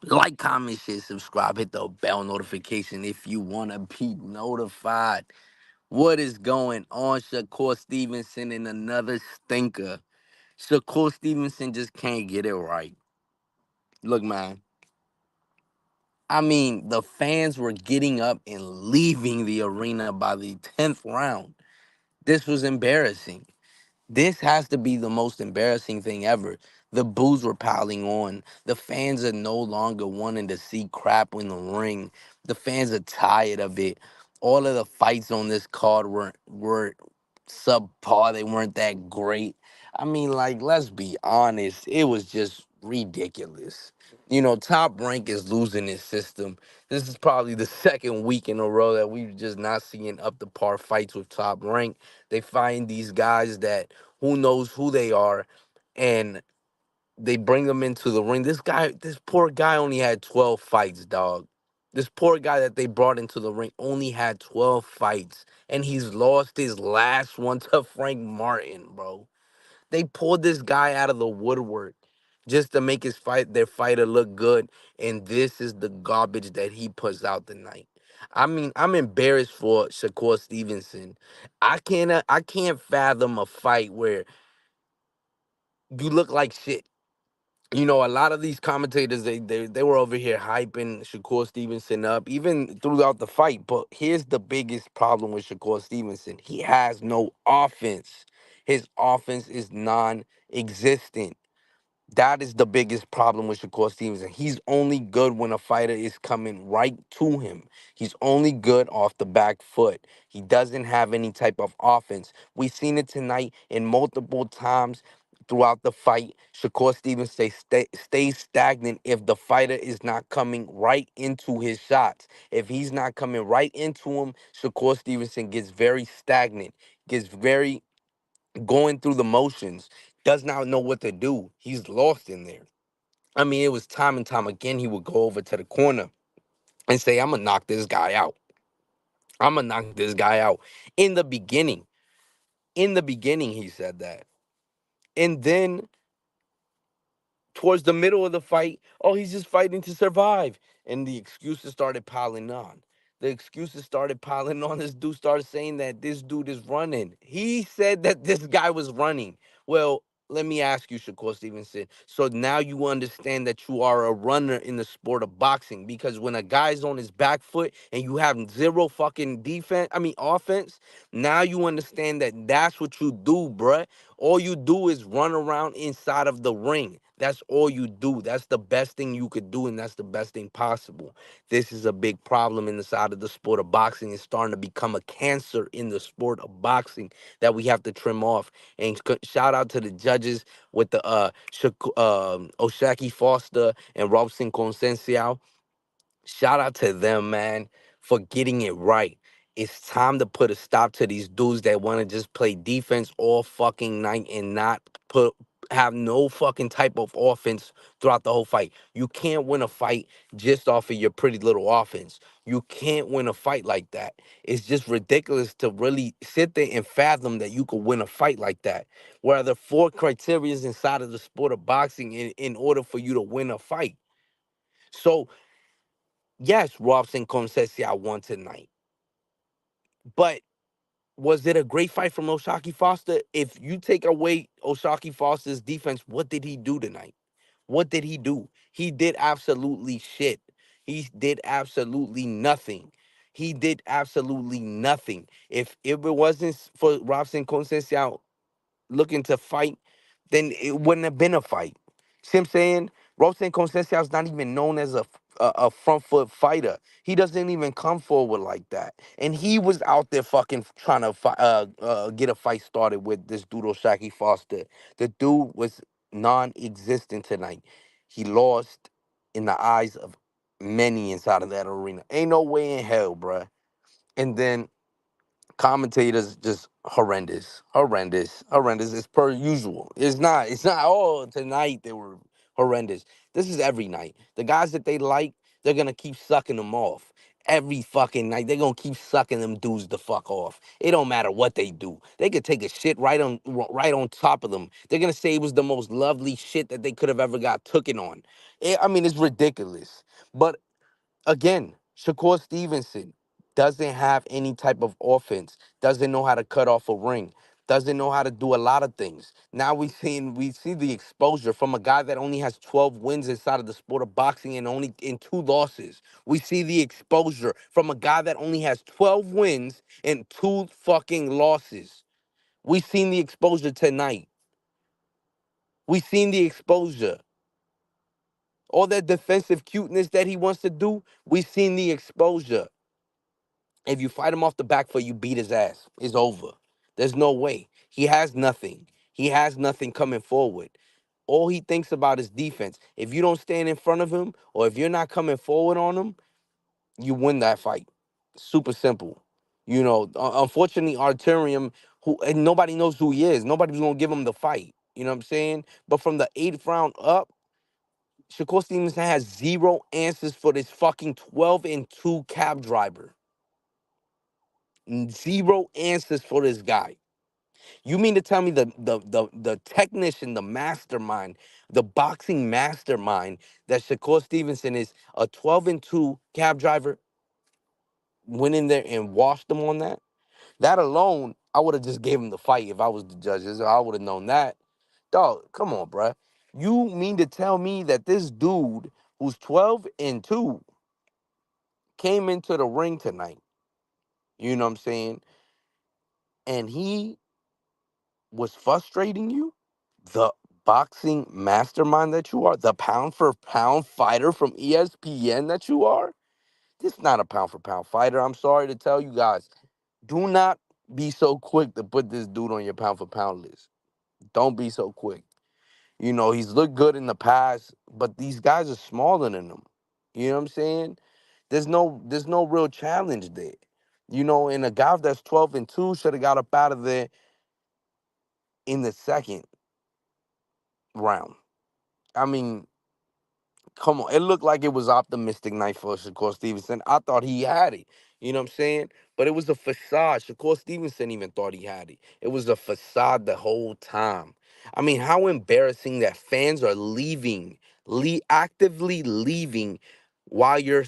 Like, comment, share, subscribe, hit the bell notification if you want to be notified. What is going on? Shakur Stevenson and another stinker. Shakur Stevenson just can't get it right. Look, man, I mean, the fans were getting up and leaving the arena by the 10th round. This was embarrassing. This has to be the most embarrassing thing ever. The boos were piling on. The fans are no longer wanting to see crap in the ring. The fans are tired of it. All of the fights on this card were subpar. They weren't that great. I mean, like, let's be honest. It was just ridiculous. Top Rank is losing its system. This is probably the second week in a row that we've just not seeing up to par fights with Top Rank. They find these guys that who knows who they are, and they bring them into the ring. This poor guy only had 12 fights, dog. This poor guy that they brought into the ring only had 12 fights, and he's lost his last one to Frank Martin, bro. They pulled this guy out of the woodwork just to make their fighter look good, and this is the garbage that he puts out tonight. I mean, I'm embarrassed for Shakur Stevenson. I can't fathom a fight where you look like shit. A lot of these commentators they were over here hyping Shakur Stevenson up even throughout the fight. But here's the biggest problem with Shakur Stevenson: he has no offense. His offense is non-existent. That is the biggest problem with Shakur Stevenson. He's only good when a fighter is coming right to him. He's only good off the back foot. He doesn't have any type of offense. We've seen it tonight in multiple times throughout the fight. Shakur Stevenson stays stagnant if the fighter is not coming right into his shots. If he's not coming right into him, Shakur Stevenson gets very stagnant, gets very going through the motions, does not know what to do. He's lost in there. I mean, it was time and time again he would go over to the corner and say, I'm going to knock this guy out. I'm going to knock this guy out. In the beginning, he said that. And then towards the middle of the fight, oh, he's just fighting to survive. And the excuses started piling on. The excuses started piling on. This dude started saying that this dude is running. He said that this guy was running. Well, let me ask you, Shakur Stevenson. So now you understand that you are a runner in the sport of boxing, because when a guy's on his back foot and you have zero fucking offense, now you understand that that's what you do, bruh. All you do is run around inside of the ring. That's all you do. That's the best thing you could do, and that's the best thing possible. This is a big problem in the side of the sport of boxing. It's starting to become a cancer in the sport of boxing that we have to trim off. And shout out to the judges with the Oshaki Foster and Robson Consensiao. Shout out to them, man, for getting it right. It's time to put a stop to these dudes that want to just play defense all fucking night and not have no fucking type of offense throughout the whole fight. You can't win a fight just off of your pretty little offense. You can't win a fight like that. It's just ridiculous to really sit there and fathom that you could win a fight like that. Where are the four criterias inside of the sport of boxing in order for you to win a fight? So yes, Robson Conceição won tonight, but was it a great fight from Oshaki Foster? If you take away Oshaki Foster's defense, what did he do tonight? What did he do? He did absolutely shit. He did absolutely nothing. He did absolutely nothing. If it wasn't for Robson Conceição looking to fight, then it wouldn't have been a fight. See what I'm saying? Robson Conceição is not even known as a front foot fighter. He doesn't even come forward like that. And he was out there fucking trying to get a fight started with this dude Shaki Foster. The dude was non-existent tonight. He lost in the eyes of many inside of that arena. Ain't no way in hell, bruh. And then commentators just horrendous as per usual. It's not, oh, tonight they were horrendous. This is every night. The guys that they like, they're gonna keep sucking them off. Every fucking night, they gonna keep sucking them dudes the fuck off. It don't matter what they do. They could take a shit right on top of them. They're gonna say it was the most lovely shit that they could have ever got tooken on. I mean, it's ridiculous. But again, Shakur Stevenson doesn't have any type of offense, doesn't know how to cut off a ring, doesn't know how to do a lot of things. Now we see the exposure from a guy that only has 12 wins inside of the sport of boxing and only in two losses. We see the exposure from a guy that only has 12 wins and two fucking losses. We seen the exposure tonight. We seen the exposure. All that defensive cuteness that he wants to do, we seen the exposure. If you fight him off the back foot, you beat his ass. It's over. There's no way. He has nothing. He has nothing coming forward. All he thinks about is defense. If you don't stand in front of him or if you're not coming forward on him, you win that fight. Super simple. Unfortunately, Arterium, who and nobody knows who he is. Nobody's gonna give him the fight. You know what I'm saying? But from the eighth round up, Shakur Stevenson has zero answers for this fucking 12-2 cab driver. Zero answers for this guy. You mean to tell me the technician, the mastermind, the boxing mastermind that Shakur Stevenson is a 12-2 cab driver went in there and washed them on that? That alone, I would have just gave him the fight if I was the judges. I would have known that. Dog, come on, bruh. You mean to tell me that this dude who's 12-2 came into the ring tonight, you know what I'm saying, and he was frustrating you? The boxing mastermind that you are, the pound for pound fighter from ESPN that you are, this is not a pound for pound fighter. I'm sorry to tell you guys. Do not be so quick to put this dude on your pound for pound list. Don't be so quick. He's looked good in the past, but these guys are smaller than him. You know what I'm saying? There's no real challenge there. And a guy that's 12-2 should have got up out of there in the second round. I mean, come on. It looked like it was optimistic night for Shakur Stevenson. I thought he had it. You know what I'm saying? But it was a facade. Shakur Stevenson even thought he had it. It was a facade the whole time. I mean, how embarrassing that fans are leaving, actively leaving while you're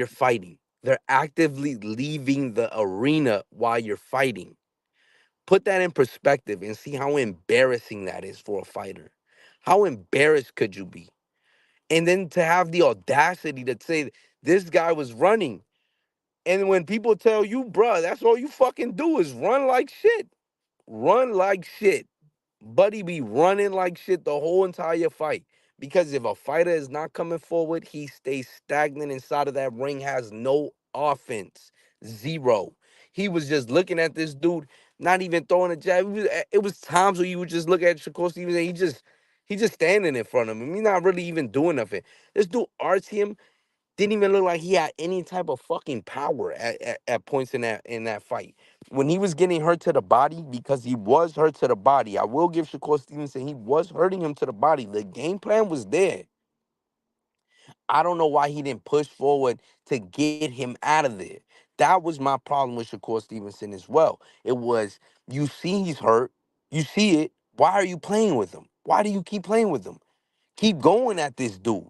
fighting. They're actively leaving the arena while you're fighting. Put that in perspective and see how embarrassing that is for a fighter. How embarrassed could you be? And then to have the audacity to say this guy was running. And when people tell you, bruh, that's all you fucking do is run like shit. Run like shit. Buddy be running like shit the whole entire fight. Because if a fighter is not coming forward, he stays stagnant inside of that ring, has no offense. Zero. He was just looking at this dude, not even throwing a jab. It was times where you would just look at Shakur Stevens and he just standing in front of him. He's not really even doing nothing. This dude Artyom didn't even look like he had any type of fucking power at points in that fight. When he was getting hurt to the body, because he was hurt to the body, I will give Shakur Stevenson, he was hurting him to the body. The game plan was there. I don't know why he didn't push forward to get him out of there. That was my problem with Shakur Stevenson as well. It was, you see he's hurt, you see it. Why are you playing with him? Why do you keep playing with him? Keep going at this dude.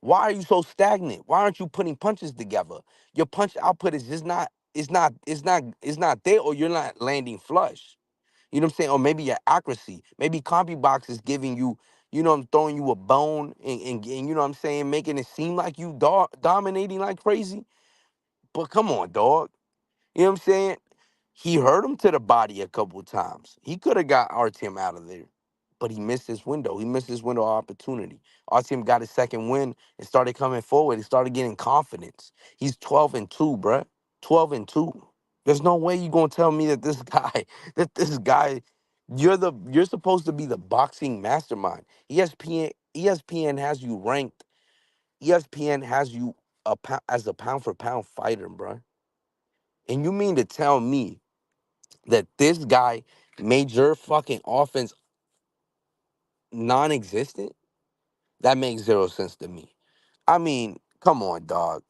Why are you so stagnant? Why aren't you putting punches together? Your punch output is just not, it's not there, or you're not landing flush. You know what I'm saying? Or maybe your accuracy. Maybe CompuBox is giving you, I'm throwing you a bone and you know what I'm saying, making it seem like you dominating like crazy. But come on, dog. You know what I'm saying? He hurt him to the body a couple times. He could have got Artem out of there, but he missed his window. He missed his window of opportunity. Artem got his second win and started coming forward. He started getting confidence. He's 12-2, bruh. 12-2. There's no way you gonna tell me that this guy, that this guy, you're supposed to be the boxing mastermind. ESPN has you ranked. ESPN has you as a pound for pound fighter, bruh. And you mean to tell me that this guy made your fucking offense non-existent? That makes zero sense to me. I mean, come on, dog.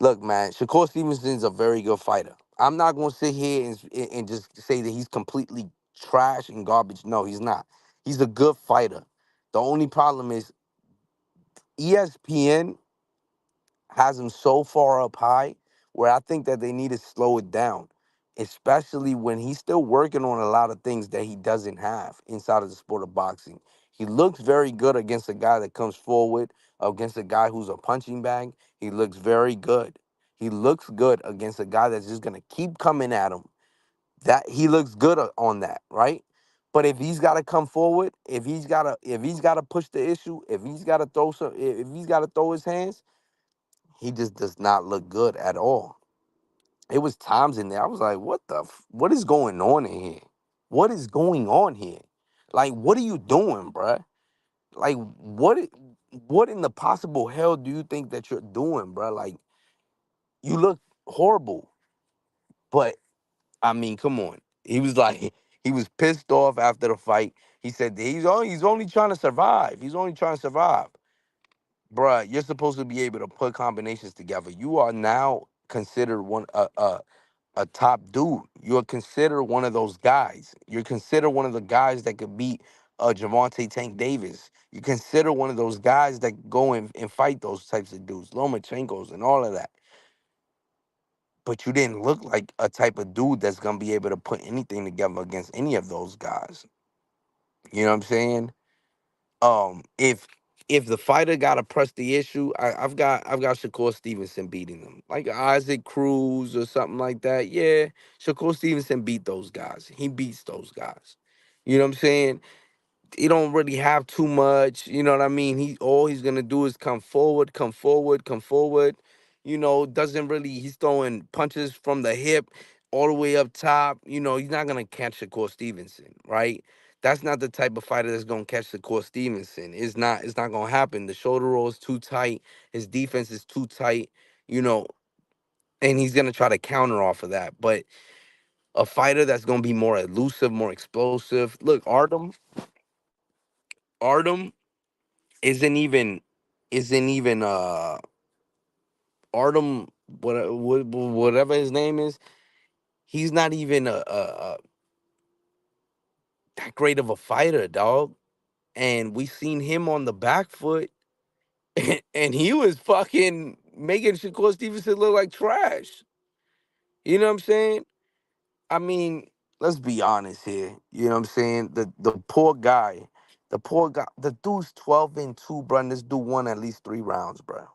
Look, man, Shakur Stevenson's a very good fighter. I'm not gonna sit here and just say that he's completely trash and garbage. No, he's not. He's a good fighter. The only problem is ESPN has him so far up high where I think that they need to slow it down, especially when he's still working on a lot of things that he doesn't have inside of the sport of boxing. He looks very good against a guy that comes forward, against a guy who's a punching bag. He looks very good. He looks good against a guy that's just gonna keep coming at him. That he looks good on that, right? But if he's got to come forward, if he's got to push the issue, if he's got to throw his hands, he just does not look good at all. It was times in there I was like, what is going on in here? What is going on here? Like, what are you doing, bruh? Like, what in the possible hell do you think that you're doing, bruh? Like, you look horrible. But I mean, come on. He was like, he was pissed off after the fight. He said that he's only trying to survive. He's only trying to survive. Bruh, you're supposed to be able to put combinations together. You are now considered a top dude. You're considered one of those guys. You're considered one of the guys that could beat Javante Tank Davis. You consider one of those guys that go and fight those types of dudes, Lomachenkos and all of that. But you didn't look like a type of dude that's gonna be able to put anything together against any of those guys. You know what I'm saying? If the fighter gotta press the issue, I've got Shakur Stevenson beating them. Like Isaac Cruz or something like that. Yeah, Shakur Stevenson beat those guys. He beats those guys. You know what I'm saying? He don't really have too much. You know what I mean? He all he's gonna do is come forward, come forward, come forward. Doesn't really. He's throwing punches from the hip all the way up top. He's not gonna catch Shakur Stevenson, right? That's not the type of fighter that's gonna catch Shakur Stevenson. It's not. It's not gonna happen. The shoulder roll is too tight. His defense is too tight. You know, and he's gonna try to counter off of that. But a fighter that's gonna be more elusive, more explosive. Look, Artem isn't even Artem whatever his name is. He's not even that great of a fighter, dog. And we seen him on the back foot, and he was fucking making Shakur Stevenson look like trash. You know what I'm saying? I mean, let's be honest here. You know what I'm saying? The poor guy, the dude's 12-2, bro. And this dude won at least 3 rounds, bro.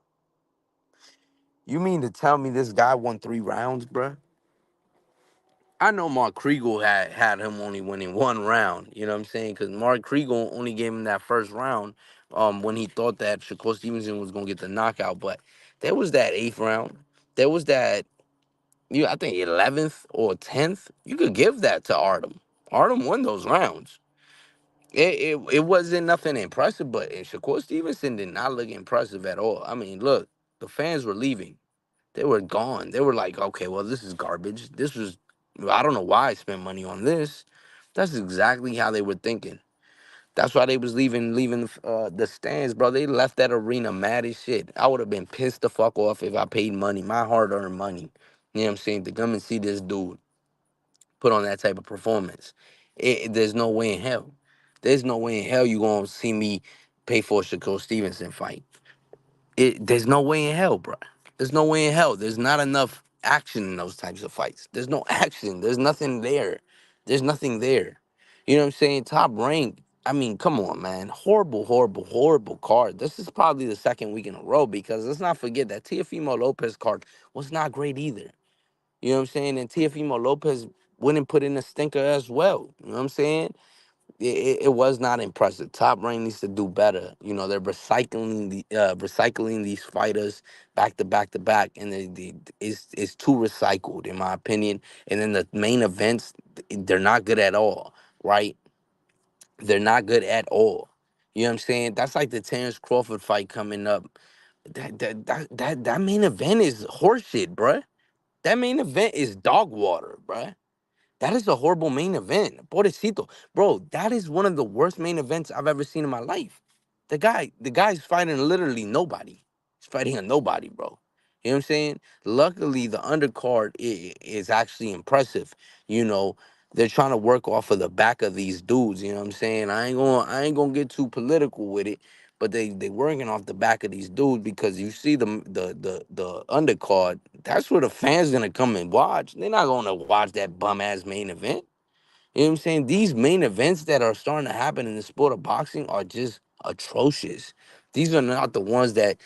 You mean to tell me this guy won 3 rounds, bro? I know Mark Kriegel had him only winning 1 round. You know what I'm saying? Because Mark Kriegel only gave him that first round, when he thought that Shakur Stevenson was gonna get the knockout. But there was that 8th round. There was that, I think 11th or 10th. You could give that to Artem. Artem won those rounds. It wasn't nothing impressive, but Shakur Stevenson did not look impressive at all. I mean, look, the fans were leaving. They were gone. They were like, okay, well, this is garbage. I don't know why I spent money on this. That's exactly how they were thinking. That's why they was leaving the stands, bro. They left that arena mad as shit. I would have been pissed the fuck off if I paid money, my hard-earned money. You know what I'm saying? To come and see this dude put on that type of performance. There's no way in hell. There's no way in hell you gonna see me pay for a Shakur Stevenson fight. There's no way in hell, bro. There's no way in hell. There's not enough action in those types of fights. There's no action. There's nothing there. There's nothing there. You know what I'm saying? Top rank. I mean, come on, man. Horrible, horrible, horrible card. This is probably the second week in a row because let's not forget that Teofimo Lopez card was not great either. You know what I'm saying? And Teofimo Lopez wouldn't put in a stinker as well. You know what I'm saying? It was not impressive. Top Rank needs to do better. They're recycling these fighters back to back to back, and it's too recycled in my opinion. And then the main events, they're not good at all, right? They're not good at all. You know what I'm saying? That's like the Terrence Crawford fight coming up. That main event is horseshit, bruh. That main event is dog water, bruh. That is a horrible main event. Pobrecito. Bro, that is one of the worst main events I've ever seen in my life. The guy's fighting literally nobody. He's fighting a nobody, bro. You know what I'm saying? Luckily, the undercard is actually impressive. You know, they're trying to work off of the back of these dudes. You know what I'm saying? I ain't gonna get too political with it, but they working off the back of these dudes because you see the undercard. That's where the fans gonna come and watch. They're not gonna watch that bum ass main event. You know what I'm saying? These main events that are starting to happen in the sport of boxing are just atrocious. These are not the ones that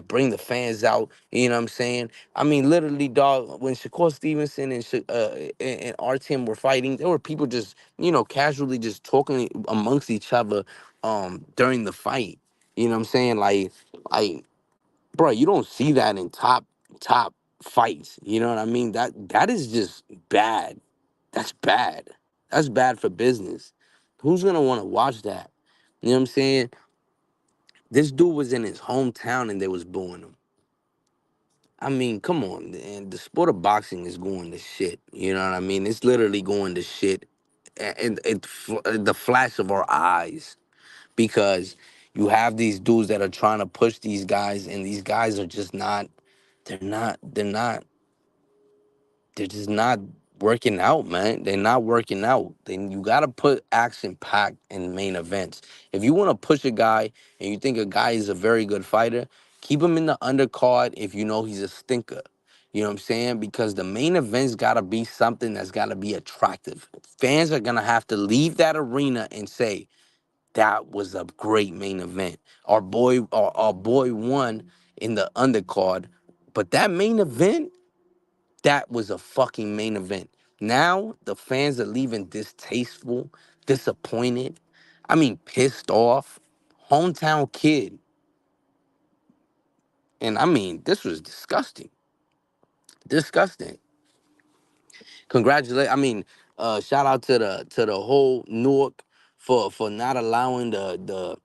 bring the fans out. You know what I'm saying? I mean, literally, dog. When Shakur Stevenson and Artem were fighting, there were people just casually just talking amongst each other during the fight. You know what I'm saying? Like, bro, you don't see that in top fights. You know what I mean? That is just bad. That's bad. That's bad for business. Who's gonna want to watch that? You know what I'm saying? This dude was in his hometown and they was booing him. I mean, come on, and the sport of boxing is going to shit. You know what I mean? It's literally going to shit, and the flash of our eyes because you have these dudes that are trying to push these guys, and these guys are just not. They're just not working out, man. They're not working out. Then you gotta put action packed in main events. If you want to push a guy and you think a guy is a very good fighter, keep him in the undercard if you know he's a stinker. You know what I'm saying? Because the main event's gotta be something that's gotta be attractive. Fans are gonna have to leave that arena and say, that was a great main event. Our boy won in the undercard. But that main event, that was a fucking main event. Now the fans are leaving distasteful, disappointed. I mean, pissed off. Hometown kid. And I mean, this was disgusting. Disgusting. Congratulate. I mean, shout out to the whole Newark for not allowing the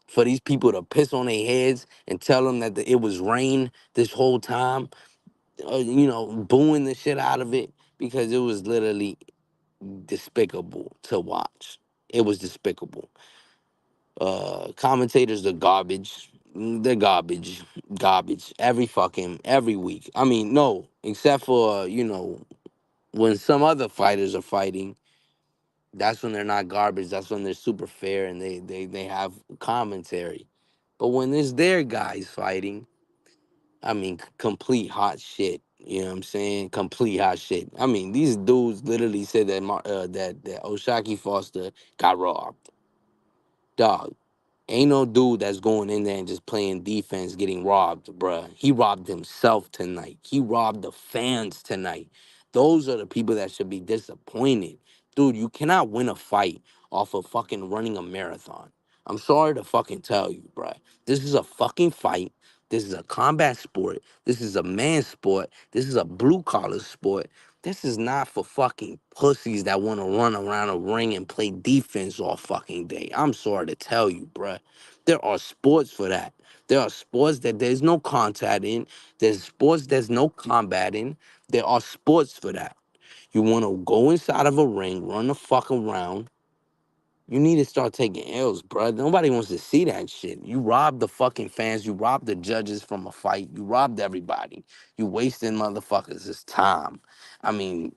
for these people to piss on their heads and tell them that it was rain this whole time. Booing the shit out of it because it was literally despicable to watch. It was despicable. Commentators are garbage. They're garbage. Garbage. Every week. I mean, no, except for, when some other fighters are fighting, that's when they're not garbage. That's when they're super fair and they have commentary. But when it's their guys fighting, I mean, complete hot shit. You know what I'm saying? Complete hot shit. I mean, these dudes literally said that Oshaki Foster got robbed. Dog. Ain't no dude that's going in there and just playing defense getting robbed, bruh. He robbed himself tonight. He robbed the fans tonight. Those are the people that should be disappointed. Dude, you cannot win a fight off of fucking running a marathon. I'm sorry to fucking tell you, bruh. This is a fucking fight. This is a combat sport. This is a man sport. This is a blue collar sport. This is not for fucking pussies that want to run around a ring and play defense all fucking day. I'm sorry to tell you, bruh. There are sports for that. There are sports that there's no contact in. There's sports there's no combat in. There are sports for that. You want to go inside of a ring, run the fuck around. You need to start taking L's, bruh. Nobody wants to see that shit. You robbed the fucking fans. You robbed the judges from a fight. You robbed everybody. You wasting motherfuckers' time. I mean,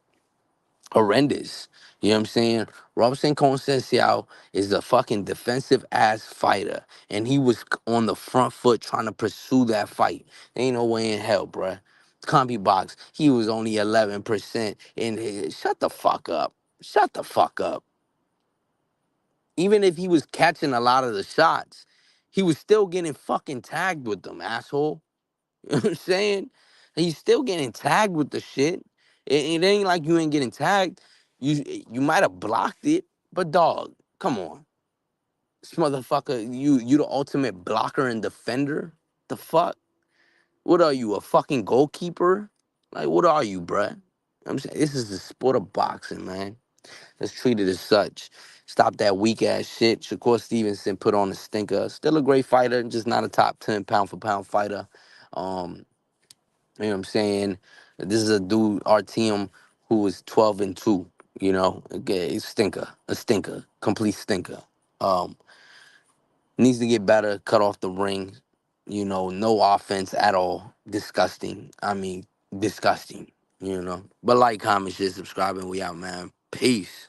horrendous. You know what I'm saying? Robinson Conceição is a fucking defensive ass fighter, and he was on the front foot trying to pursue that fight. Ain't no way in hell, bruh. Combi box, he was only 11% in his. Shut the fuck up. Shut the fuck up. Even if he was catching a lot of the shots, he was still getting fucking tagged with them, asshole. You know what I'm saying? He's still getting tagged with the shit. It ain't like you ain't getting tagged. You might have blocked it, but dog, come on. This motherfucker, you the ultimate blocker and defender? The fuck? What are you, a fucking goalkeeper? Like, what are you, bruh? I'm saying this is the sport of boxing, man. Let's treat it as such. Stop that weak ass shit. Shakur Stevenson put on a stinker. Still a great fighter, just not a top 10 pound for pound fighter. Um, You know what I'm saying? This is a dude, our team, who is 12-2. Okay, a stinker, complete stinker. Um, Needs to get better, cut off the ring. No offense at all. Disgusting. I mean, disgusting. But like, comment, share, subscribe, and we out, man. Peace.